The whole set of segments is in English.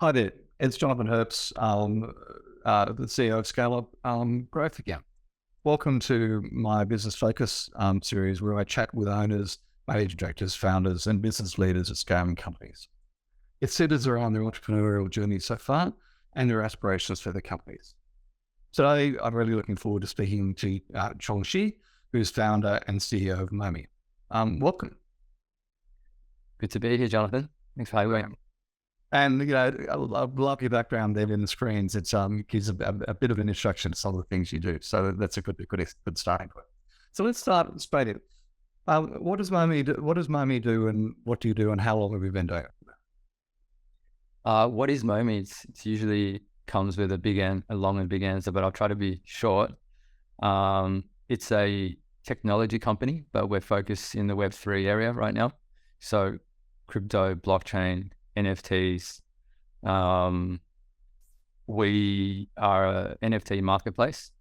Hi there, it's Jonathan Herbst, the CEO of ScaleUp Growth again. Welcome to my Business Focus series where I chat with owners, managing directors, founders, and business leaders at scaling companies. It centers around their entrepreneurial journey so far and their aspirations for their companies. Today, I'm really looking forward to speaking to Chong Shi, who's founder and CEO of MOME. Welcome. Good to be here, Jonathan. Thanks for having me. And, I love your background there in the screens. It gives a bit of an introduction to some of the things you do. So that's a good starting point. So let's start straight in. What does MOME do? What does MOME do, and what do you do, and how long have you been doing it? What is MOME? It's usually comes with a long and big answer, but I'll try to be short. It's a technology company, but we're focused in the Web3 area right now. So crypto, blockchain, NFTs. We are a NFT marketplace.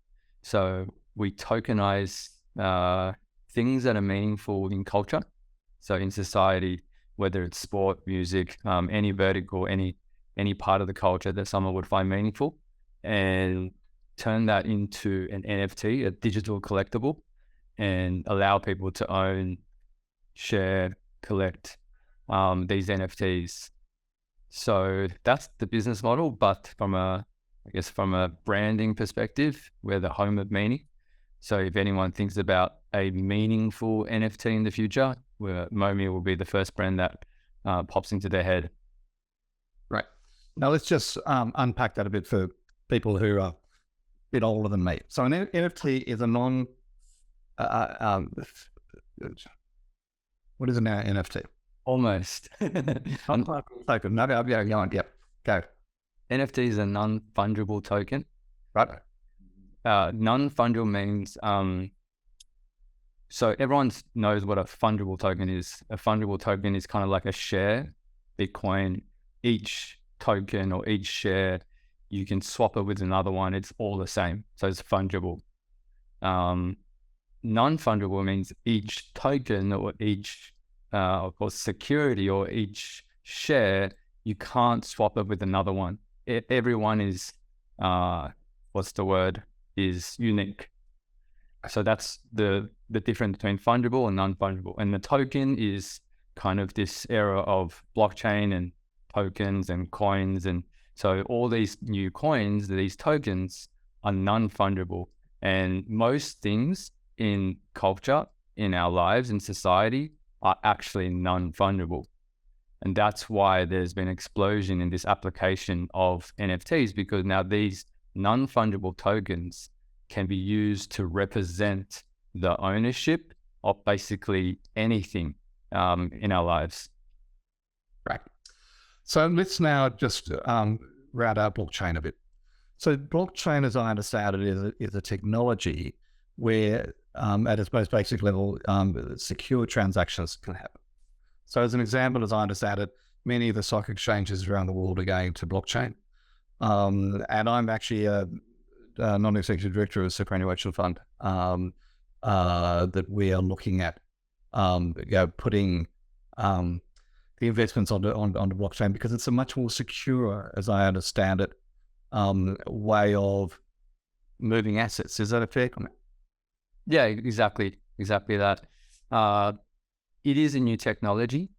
So we tokenize things that are meaningful in culture. So in society, whether it's sport, music, any vertical, any part of the culture that someone would find meaningful, and turn that into an NFT, a digital collectible, and allow people to own, share, collect these NFTs. So that's the business model, but from a branding perspective, we're the home of meaning. So if anyone thinks about a meaningful NFT in the future, MOME will be the first brand that pops into their head. Right. Now let's just unpack that a bit for people who are a bit older than me. So an NFT is a what is it now, NFT? Almost. Token. No, yeah, go on. Yep. Go. NFT is a non-fungible token. Right. Non-fungible means, so everyone knows what a fungible token is. A fungible token is kind of like a share, Bitcoin. Each token or each share, you can swap it with another one. It's all the same. So it's fungible. Non-fungible means each token or each of course, security or each share, you can't swap it with another one. Everyone is, is unique. So that's the difference between fungible and non-fungible. And the token is kind of this era of blockchain and tokens and coins. And so all these new coins, these tokens are non-fungible. And most things in culture, in our lives, in society, are actually non-fungible. And that's why there's been an explosion in this application of NFTs, because now these non-fungible tokens can be used to represent the ownership of basically anything in our lives. Right. So let's now just round out blockchain a bit. So blockchain, as I understand it, is a technology where at its most basic level, secure transactions can happen. So as an example, as I understand it, many of the stock exchanges around the world are going to blockchain. And I'm actually a non-executive director of a superannuation fund that we are looking at putting the investments onto blockchain, because it's a much more secure, as I understand it, way of moving assets. Is that a fair comment? Yeah, exactly that. It is a new technology,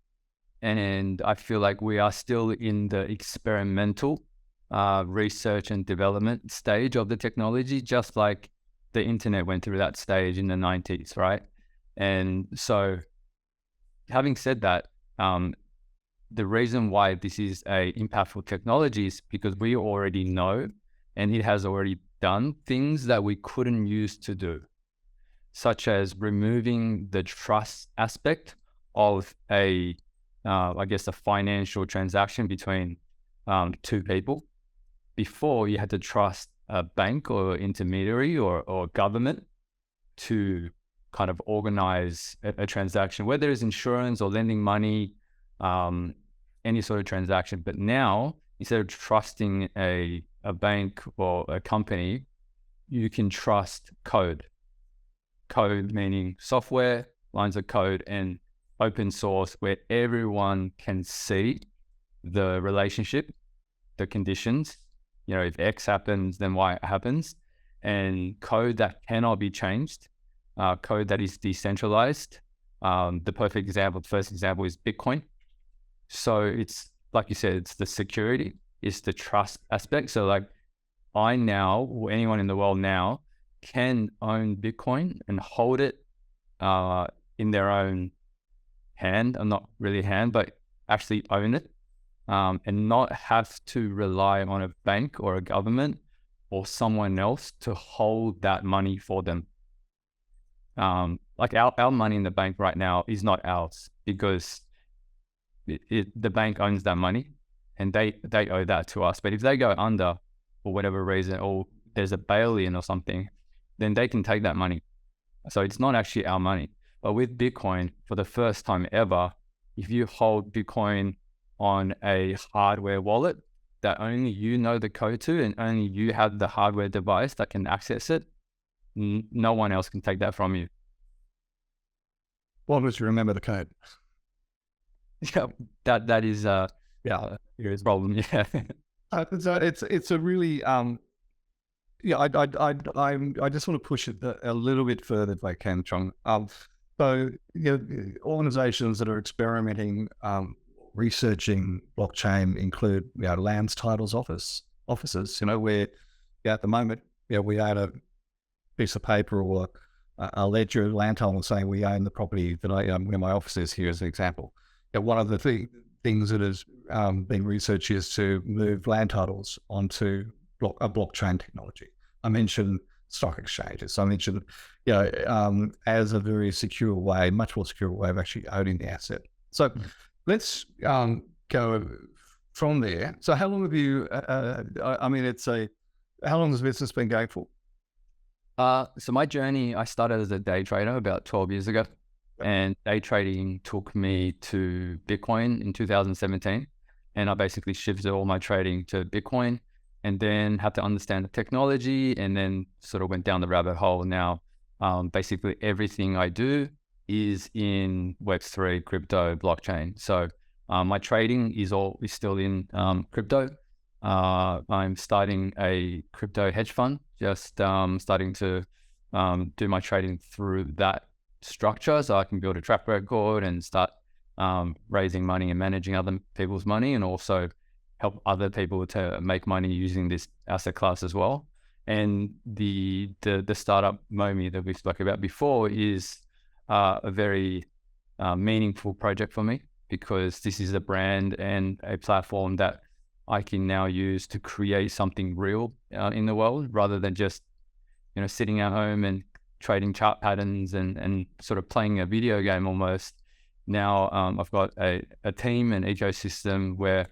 and I feel like we are still in the experimental research and development stage of the technology, just like the internet went through that stage in the 90s, right? And so having said that, the reason why this is a impactful technology is because we already know, and it has already done things that we couldn't used to do, such as removing the trust aspect of a financial transaction between two people. Before, you had to trust a bank or intermediary or government to kind of organize a transaction, whether it's insurance or lending money, any sort of transaction. But now, instead of trusting a bank or a company, you can trust code. Code meaning software, lines of code, and open source, where everyone can see the relationship the conditions. If X happens, then Y happens, and code that cannot be changed, code that is decentralized. The perfect example, the first example is Bitcoin. So it's like you said, it's the security, it's the trust aspect. So like I now, or anyone in the world now, can own Bitcoin and hold it in their own hand, or not really hand, but actually own it, and not have to rely on a bank or a government or someone else to hold that money for them. Like our money in the bank right now is not ours, because the bank owns that money and they owe that to us. But if they go under for whatever reason, or there's a bail-in or something, then they can take that money. So it's not actually our money. But with Bitcoin, for the first time ever, if you hold Bitcoin on a hardware wallet that only you know the code to, and only you have the hardware device that can access it, no one else can take that from you. Well, you remember the code. Yeah, that is a problem. Yeah. So it's a really I just want to push it a little bit further if I can, Chong. So organizations that are experimenting, researching blockchain include lands titles offices. Where at the moment we own a piece of paper or a ledger, land title saying we own the property that where my office is here, as an example. One of the things that has been researched is to move land titles onto a blockchain technology. I mentioned stock exchanges. I mentioned, as a very secure way, much more secure way of actually owning the asset. So let's go from there. So how long have you, how long has the business been going for? So my journey, I started as a day trader about 12 years ago. And day trading took me to Bitcoin in 2017. And I basically shifted all my trading to Bitcoin, and then had to understand the technology, and then sort of went down the rabbit hole. Now, basically everything I do is in Web3, crypto, blockchain. So my trading is still in crypto. I'm starting a crypto hedge fund, just starting to do my trading through that structure, so I can build a track record and start raising money and managing other people's money, and also help other people to make money using this asset class as well. And the startup MOME that we spoke about before is a very meaningful project for me, because this is a brand and a platform that I can now use to create something real in the world, rather than just sitting at home and trading chart patterns and sort of playing a video game almost. Now I've got a team and ecosystem where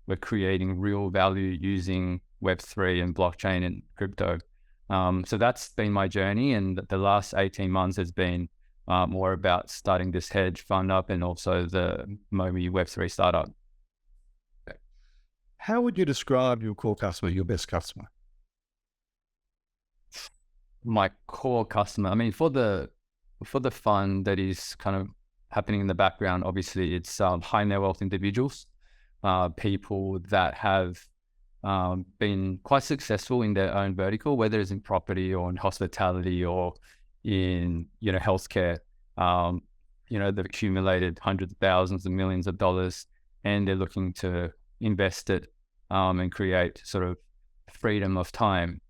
we're creating real value using Web3 and blockchain and crypto. So that's been my journey, and the last 18 months has been more about starting this hedge fund up, and also the MOME Web3 startup. How would you describe your core customer, your best customer? My core customer, I mean, for the fund that is kind of happening in the background, obviously it's high net wealth individuals, people that have been quite successful in their own vertical, whether it's in property or in hospitality or in healthcare. They've accumulated hundreds of thousands of millions of dollars, and they're looking to invest it and create sort of freedom of time.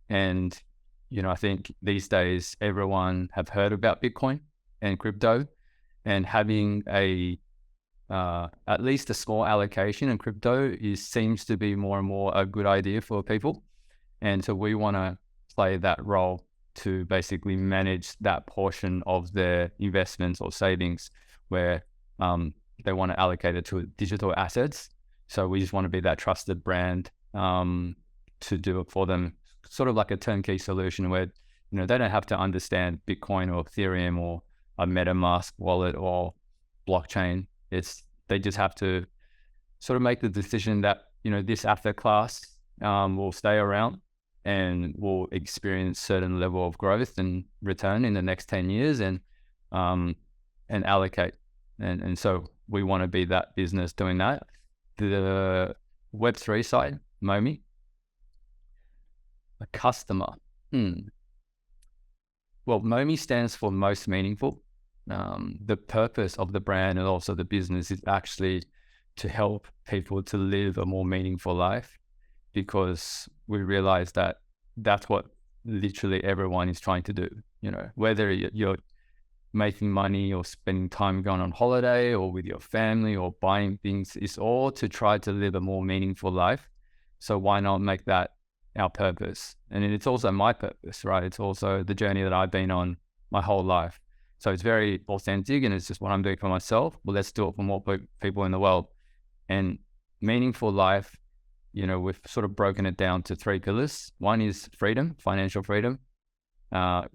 And I think these days everyone have heard about Bitcoin and crypto, and having at least a small allocation in crypto seems to be more and more a good idea for people. And so we want to play that role to basically manage that portion of their investments or savings where they want to allocate it to digital assets. So we just want to be that trusted brand to do it for them, sort of like a turnkey solution where they don't have to understand Bitcoin or Ethereum or a MetaMask wallet or blockchain. They just have to sort of make the decision that this asset class will stay around and will experience certain level of growth and return in the next 10 years, and allocate. And so we want to be that business doing that. The Web3 side, MOME? A customer. Well, MOME stands for most meaningful. The purpose of the brand and also the business is actually to help people to live a more meaningful life, because we realize that that's what literally everyone is trying to do. You know, whether you're making money or spending time going on holiday or with your family or buying things, it's all to try to live a more meaningful life. So why not make that our purpose? And it's also my purpose, right? It's also the journey that I've been on my whole life. So it's very authentic, and it's just what I'm doing for myself. Well, let's do it for more people in the world. And meaningful life, you know, we've sort of broken it down to 3 pillars. One is freedom, financial freedom,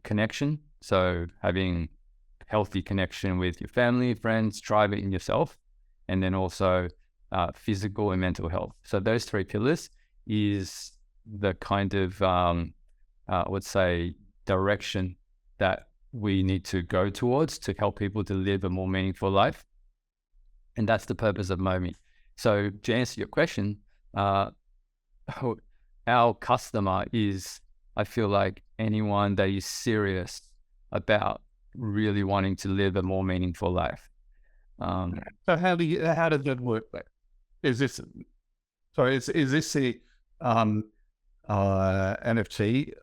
connection. So having healthy connection with your family, friends, tribe, and yourself. And then also physical and mental health. So those 3 pillars is the kind of, I would say, direction that we need to go towards to help people to live a more meaningful life. And that's the purpose of MOME. So to answer your question, our customer is, I feel like, anyone that is serious about really wanting to live a more meaningful life. So how does that work? Is this the NFT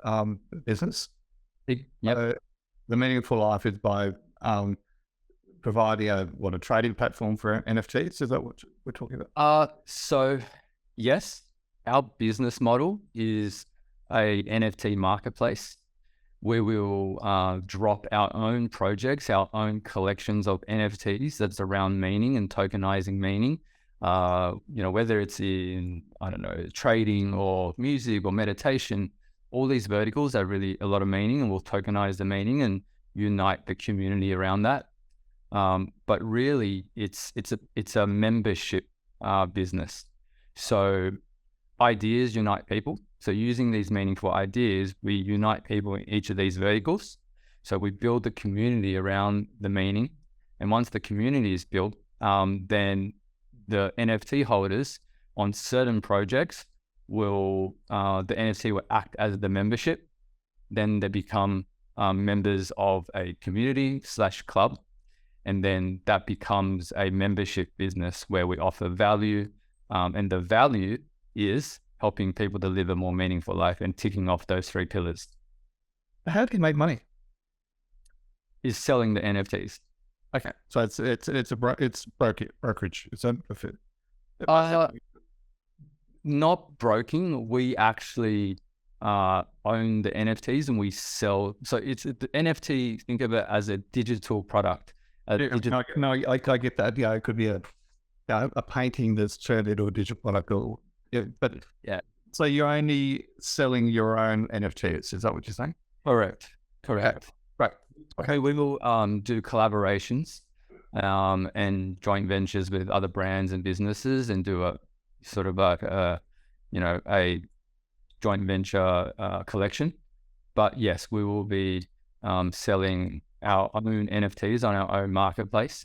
business? Yep. The meaningful life is by providing a trading platform for NFTs. Is that what we're talking about? So yes, our business model is a NFT marketplace where we'll drop our own projects, our own collections of NFTs that's around meaning and tokenizing meaning. You know, whether it's in, I don't know, trading or music or meditation, all these verticals are really a lot of meaning, and we'll tokenize the meaning and unite the community around that. But really, it's a membership business. So ideas unite people. So using these meaningful ideas, we unite people in each of these verticals. So we build the community around the meaning. And once the community is built, then the NFT holders on certain projects will, the NFT will act as the membership. Then they become members of a community/club. And then that becomes a membership business where we offer value. And the value is helping people to live a more meaningful life and ticking off those 3 pillars. How do you make money? Is selling the NFTs. Okay, so it's brokerage. Is that a fit? Not broking. We actually own the NFTs and we sell. So it's the NFT. Think of it as a digital product. I get that. Yeah, it could be a painting that's turned into a digital product. But yeah. So you're only selling your own NFTs. Is that what you're saying? Correct. Right. Okay, we will do collaborations and joint ventures with other brands and businesses, and do a sort of a joint venture collection. But yes, we will be selling our own NFTs on our own marketplace.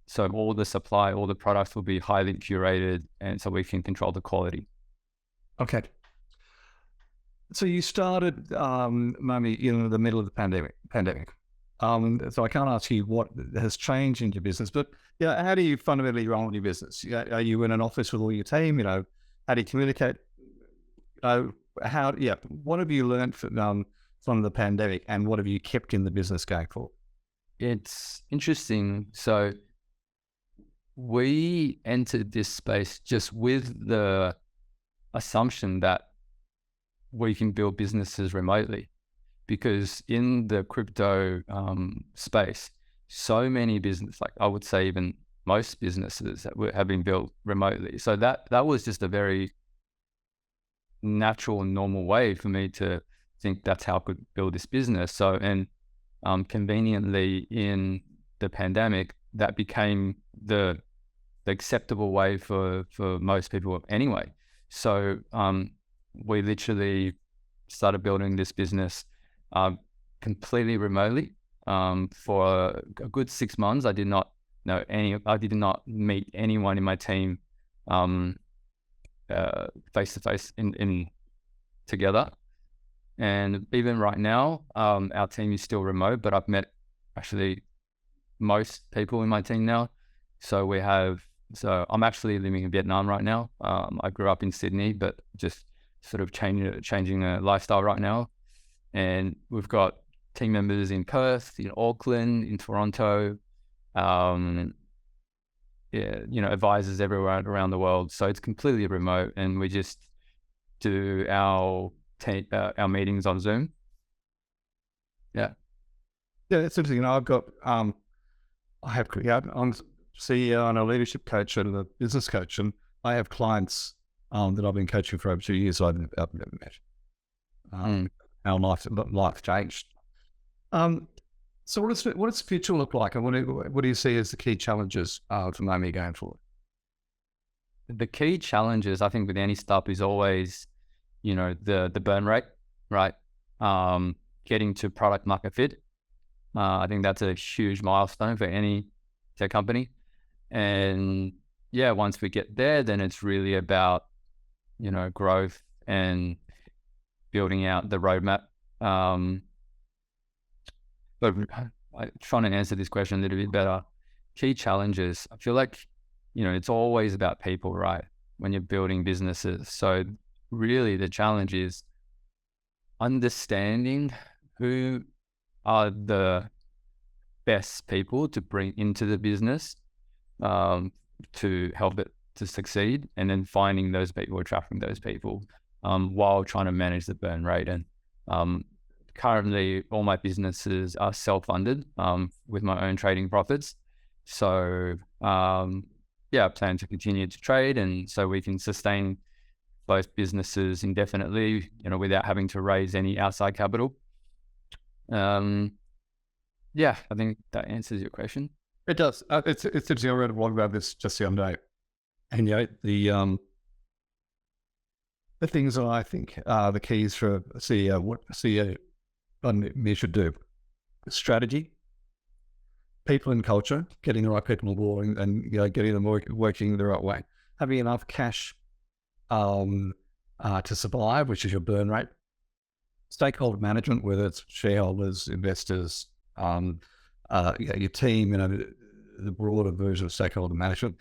So all the supply, all the products will be highly curated, and so we can control the quality. Okay. So you started MOME in the middle of the pandemic. So I can't ask you what has changed in your business, but how do you fundamentally run your business? Are you in an office with all your team? How do you communicate? What have you learned from the pandemic, and what have you kept in the business going forward? It's interesting. So we entered this space just with the assumption that we can build businesses remotely, because in the crypto space, so many businesses, like I would say even most businesses have been built remotely. So that was just a very natural and normal way for me to think that's how I could build this business. So, and conveniently in the pandemic, that became the acceptable way for most people anyway. So we literally started building this business completely remotely. For a good 6 months, I did not meet anyone in my team face to face in together. And even right now, our team is still remote, but I've met actually most people in my team now. So I'm actually living in Vietnam right now. I grew up in Sydney, but just sort of changing the lifestyle right now. And we've got team members in Perth, in Auckland, in Toronto, advisors everywhere around the world. So it's completely remote, and we just do our meetings on Zoom. Yeah, it's interesting. I've got I'm CEO and a leadership coach and a business coach, and I have clients that I've been coaching for over 2 years. I've never met. Our life changed. So what does the future look like, and what do you see as the key challenges for MOME going forward? The key challenges, I think, with any startup is always, the burn rate, right? Getting to product market fit. I think that's a huge milestone for any tech company. And yeah, once we get there, then it's really about, growth and building out the roadmap. But I'm trying to answer this question a little bit better. Key challenges, I feel like, it's always about people, right? When you're building businesses. So really the challenge is understanding who are the best people to bring into the business to help it to succeed, and then finding those people, attracting those people while trying to manage the burn rate. And currently all my businesses are self-funded with my own trading profits. So I plan to continue to trade, and so we can sustain both businesses indefinitely, without having to raise any outside capital. I think that answers your question. It does. It's interesting. I read a blog about this just the other day, and the things that I think are the keys for a CEO, what a CEO should do: strategy, people and culture, getting the right people on board, and getting them working the right way, having enough cash to survive, which is your burn rate, stakeholder management, whether it's shareholders, investors, your team, the broader version of stakeholder management,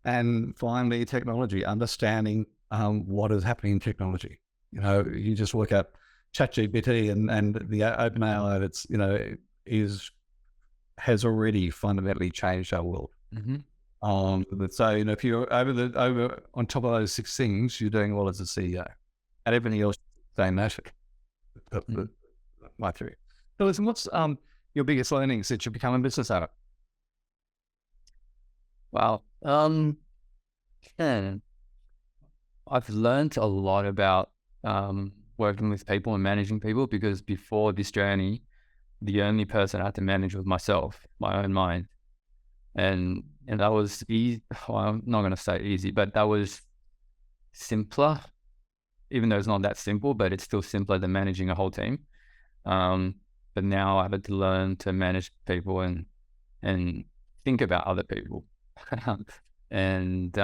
and finally technology, understanding what is happening in technology. You just look at ChatGPT and the OpenAI that's has already fundamentally changed our world. So if you're over on top of those 6 things, you're doing well as a CEO, and everything else staying native. My theory. So listen, what's your biggest learning since you become a business owner? Wow. I've learned a lot about working with people and managing people, because before this journey, the only person I had to manage was myself, my own mind. And that was easy. Well, I'm not going to say easy, but that was simpler, even though it's not that simple, but it's still simpler than managing a whole team. But now I've had to learn to manage people and think about other people. And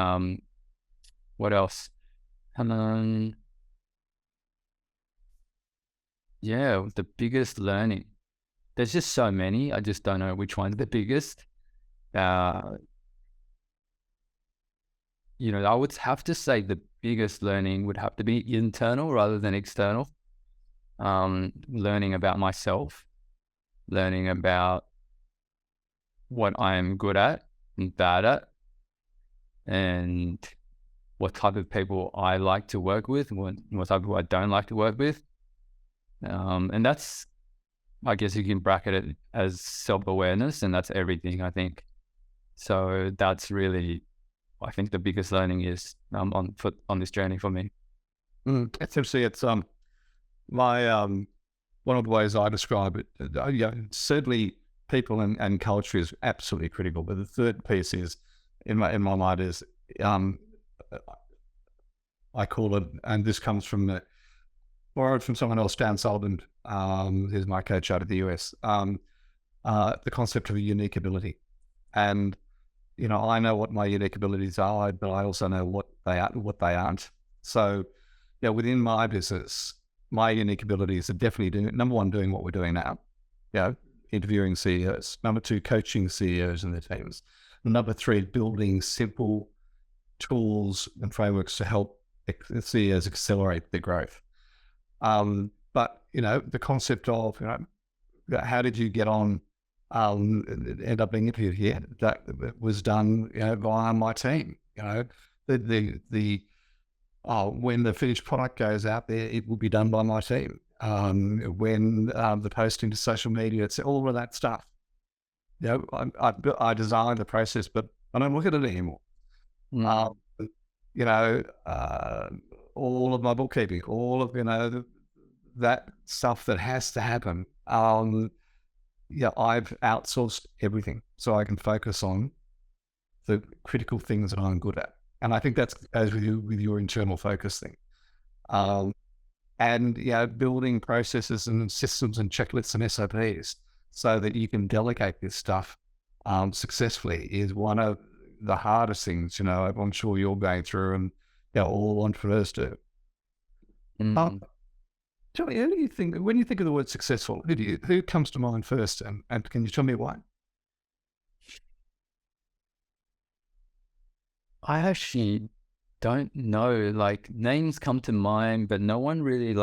what else? The biggest learning. There's just so many. I just don't know which one's the biggest. I would have to say the biggest learning would have to be internal rather than external. Learning about myself, learning about what I'm good at and bad at, and what type of people I like to work with, and what type of people I don't like to work with. And that's, I guess you can bracket it as self-awareness, and that's everything, I think. So that's really, I think, the biggest learning is on this journey for me. Essentially, it's my one of the ways I describe it. Certainly, people and culture is absolutely critical, but the third piece is, in my mind, is I call it, and this comes from borrowed from someone else, Dan Sullivan, who's my coach out of the US. The concept of a unique ability, and I know what my unique abilities are, but I also know what they aren't. So, within my business, my unique abilities are definitely number one, doing what we're doing now, interviewing CEOs. Number two, coaching CEOs and their teams. Number three, building simple tools and frameworks to help CEOs accelerate their growth. But the concept of how did you get on, end up being interviewed here? That was done via my team. When the finished product goes out there, it will be done by my team. When the posting to social media, it's all of that stuff. I designed the process, but I don't look at it anymore. All of my bookkeeping, all of that stuff that has to happen. I've outsourced everything so I can focus on the critical things that I'm good at. And I think that's as with your internal focus thing. And building processes and systems and checklists and SOPs so that you can delegate this stuff successfully is one of the hardest things, I'm sure you're going through, and all entrepreneurs do. Tell me, who do you think, when you think of the word successful, who comes to mind first? And can you tell me why? I actually don't know. Like, names come to mind, but no one really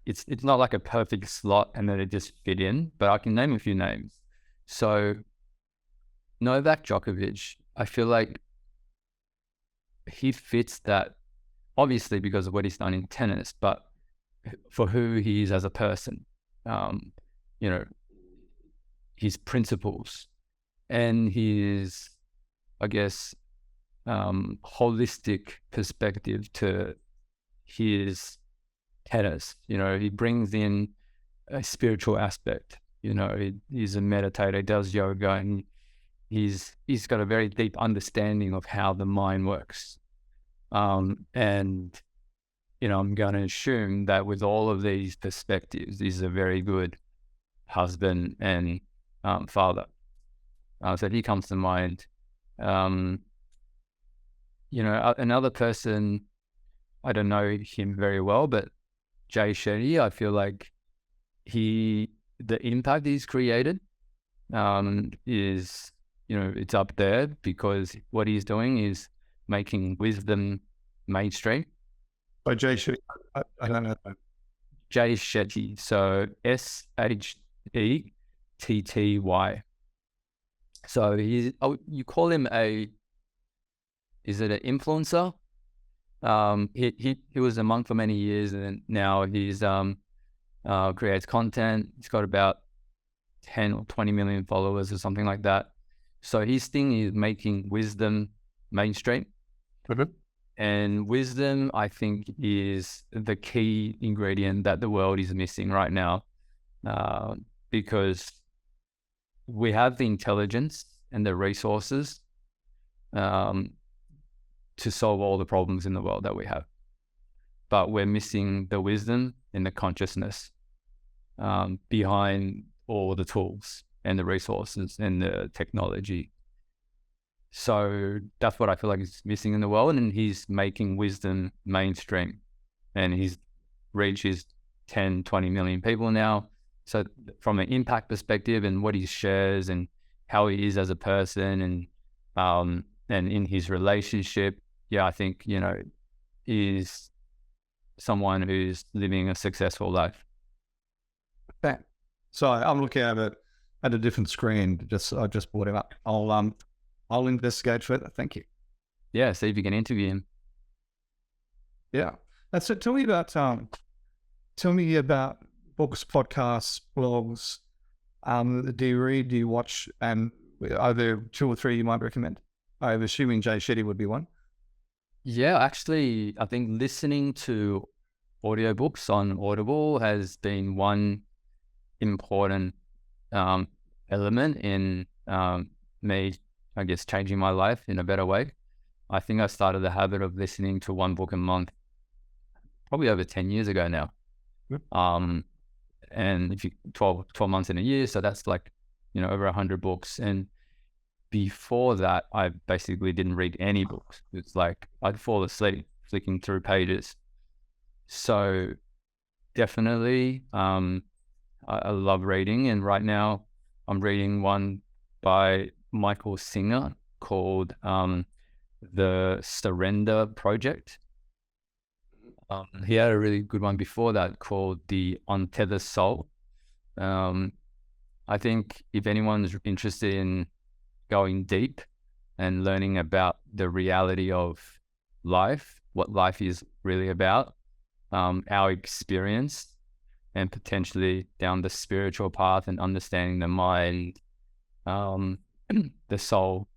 it's not like a perfect slot and then it just fit in, but I can name a few names. So Novak Djokovic, I feel like he fits that, obviously because of what he's done in tennis, but for who he is as a person, his principles and his, I guess, holistic perspective to his tennis. He brings in a spiritual aspect. He's a meditator, does yoga, and he's got a very deep understanding of how the mind works. And I'm going to assume that with all of these perspectives, he's a very good husband and father. So he comes to mind. Another person, I don't know him very well, but Shetty, I feel like the impact he's created is, it's up there because what he's doing is making wisdom mainstream. By Shetty, I don't know. Shetty, so Shetty. So you call him is it an influencer? He was a monk for many years, and now he's creates content. He's got about 10 or 20 million followers or something like that. So his thing is making wisdom mainstream. Mm-hmm. And wisdom, I think, is the key ingredient that the world is missing right now, because we have the intelligence and the resources to solve all the problems in the world that we have. But we're missing the wisdom and the consciousness behind all the tools and the resources and the technology. So that's what I feel like is missing in the world. And he's making wisdom mainstream. And his reach is 10, 20 million people now. So from an impact perspective and what he shares and how he is as a person and in his relationship, I think, is someone who's living a successful life. Okay. So I'm looking at a different screen. I just brought him up. I'll investigate further. Thank you. Yeah, see if you can interview him. Yeah. So tell me about books, podcasts, blogs. Do you read? Do you watch? And are there 2 or 3 you might recommend? I'm assuming Shetty would be one. Yeah, actually, I think listening to audiobooks on Audible has been one important element in me, I guess, changing my life in a better way. I think I started the habit of listening to one book a month, probably over 10 years ago now. Yep. And if you 12 months in a year, so that's like, over 100 books. And before that, I basically didn't read any books. It's like I'd fall asleep flicking through pages. So definitely, I love reading. And right now I'm reading one by Michael Singer called The Surrender Project. He had a really good one before that called The Untethered Soul. I think if anyone's interested in going deep and learning about the reality of life, what life is really about, our experience, and potentially down the spiritual path and understanding the mind, the soul,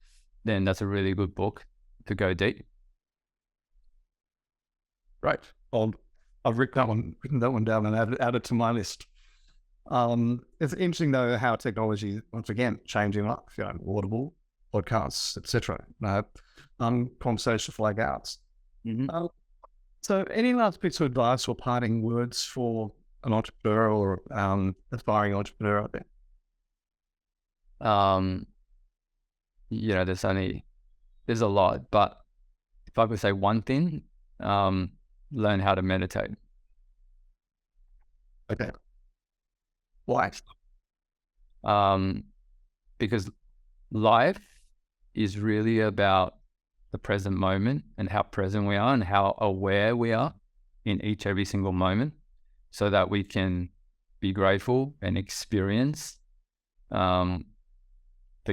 then that's a really good book to go deep. Right. I've written that one down and added to my list. It's interesting though how technology, once again, changing up, Audible, podcasts, etc. Conversation flag outs. Mm-hmm. So any last bits of advice or parting words for an entrepreneur or aspiring entrepreneur out there? There's a lot, but if I could say one thing, learn how to meditate. Okay. Why? Because life is really about the present moment and how present we are and how aware we are in every single moment, so that we can be grateful and experience the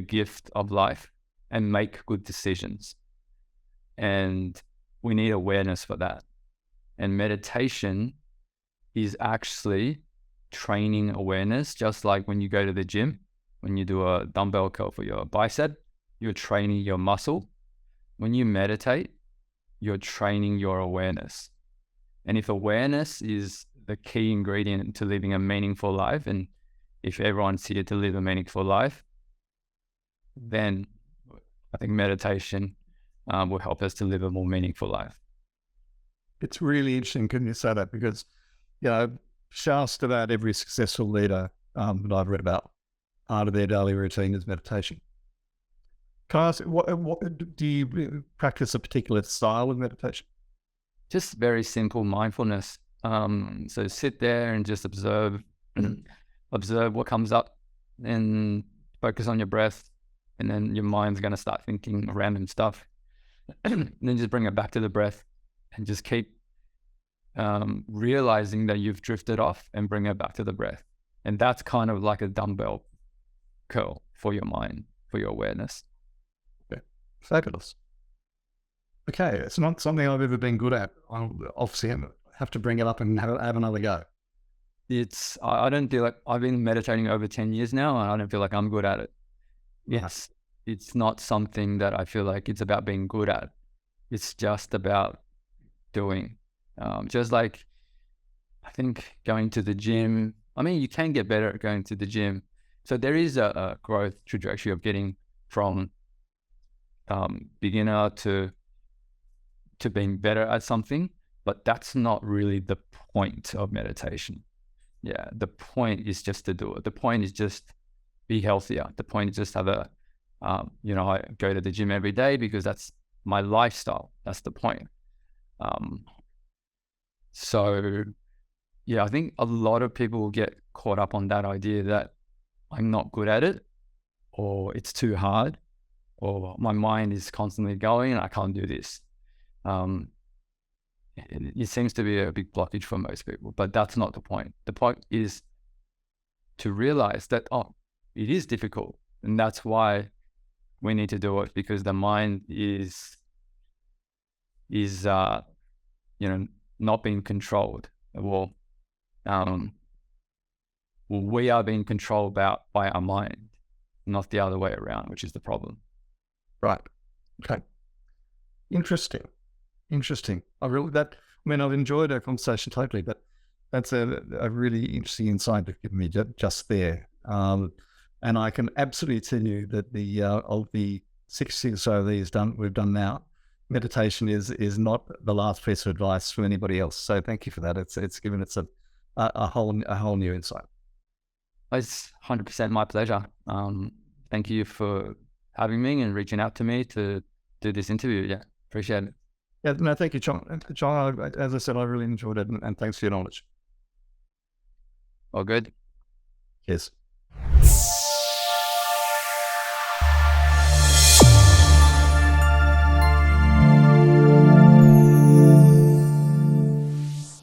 gift of life and make good decisions. And we need awareness for that. And meditation is actually training awareness, just like when you go to the gym, when you do a dumbbell curl for your bicep, you're training your muscle. When you meditate, you're training your awareness. And if awareness is the key ingredient to living a meaningful life, and if everyone's here to live a meaningful life, then I think meditation will help us to live a more meaningful life. It's really interesting, couldn't you say that? Because, just about every successful leader that I've read about, part of their daily routine is meditation. Can I ask, what do you practice a particular style of meditation? Just very simple mindfulness. So sit there and just observe what comes up and focus on your breath. And then your mind's going to start thinking random stuff. And then just bring it back to the breath and just keep realizing that you've drifted off and bring it back to the breath. And that's kind of like a dumbbell curl for your mind, for your awareness. Okay, fabulous. Okay, it's not something I've ever been good at. I'll obviously have to bring it up and have another go. I don't feel like I've been meditating over 10 years now, and I don't feel like I'm good at it. Yes, it's not something that I feel like it's about being good at. It's just about doing. Just like, I think going to the gym, you can get better at going to the gym. So there is a growth trajectory of getting from beginner to being better at something, but that's not really the point of meditation. Yeah, the point is just to do it. The point is just be healthier. The point is just have I go to the gym every day because that's my lifestyle. That's the point. So yeah, I think a lot of people will get caught up on that idea that I'm not good at it, or it's too hard, or my mind is constantly going and I can't do this. It seems to be a big blockage for most people, but that's not the point. The point is to realize that, it is difficult. And that's why we need to do it, because the mind is not being controlled. Well, we are being controlled by our mind, not the other way around, which is the problem. Right. Okay. Interesting. I've enjoyed our conversation totally, but that's a really interesting insight you've given me just there. And I can absolutely tell you that of the 60 or so of these we've done now, meditation is not the last piece of advice from anybody else. So thank you for that. It's given us a whole new insight. It's 100% my pleasure. Thank you for having me and reaching out to me to do this interview. Yeah, appreciate it. Yeah, no, thank you, Chong. Chong, as I said, I really enjoyed it, and thanks for your knowledge. All good. Yes.